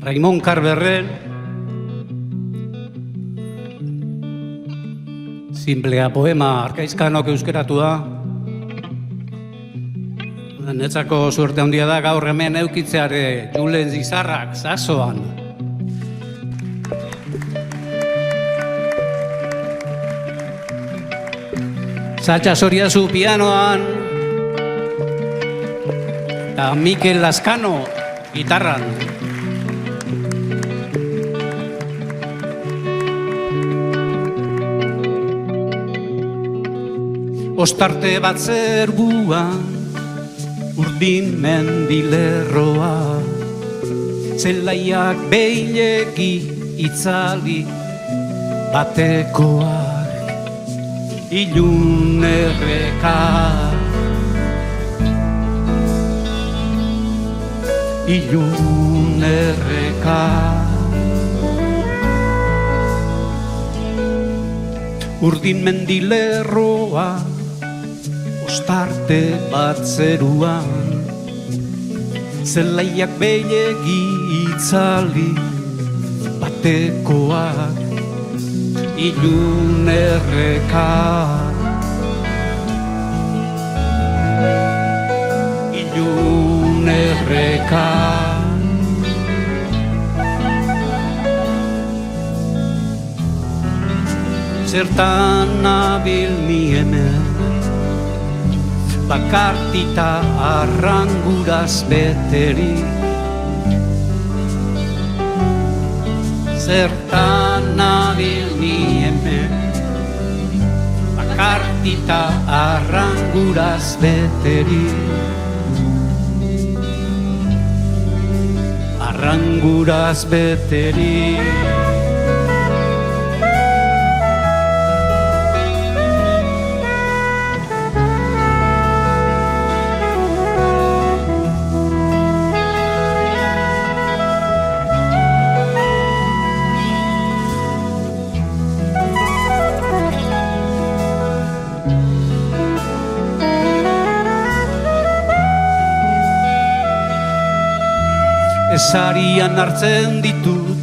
Raimon Carberren, Simplea poema arkaizkanok euskeratu da. Netzako suerte handia da gaur hemen eukitzeare Julen Zizarrak sasoan. Satxa Soriazu pianoan eta Mikel Lazkano gitarran. Ostarte bat zerbuan, urdin mendilerroa, zelaiak beilegi itzali batekoak, ilun erreka, ilun erreka. Urdin mendilerroa, ostarte bat zeruan, zelaiak beilegi itzali batekoak, ilun erreka, ilun erreka. Zertan nabil ni hemen, bakartita arranguraz beteri. Zertan nabil ni hemen, bakartita arranguraz beteri. Arranguraz beteri. Ezarian hartzen ditut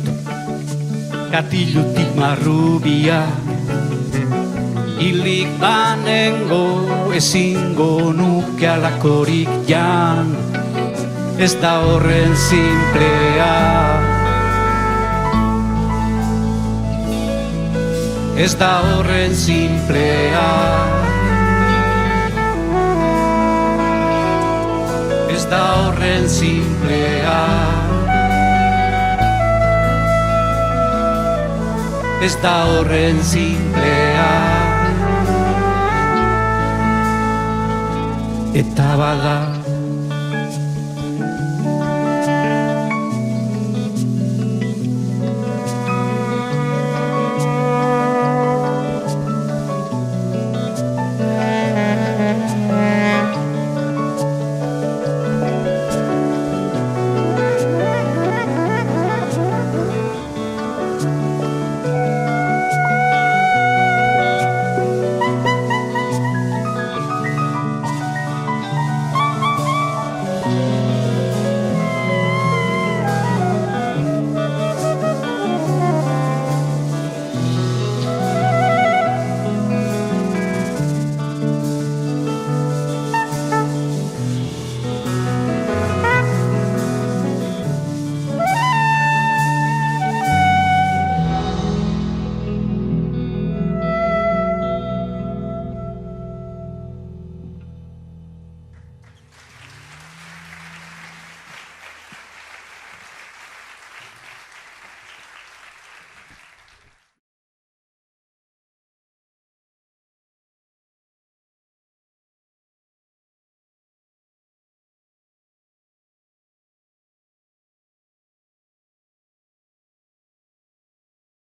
katilutik marrubia, hilik banengo ezingo nuke alakorik jan, ez da horren simplea, ez da horren simplea, ez da horren simplea. Ez da horren simplea. Eta bada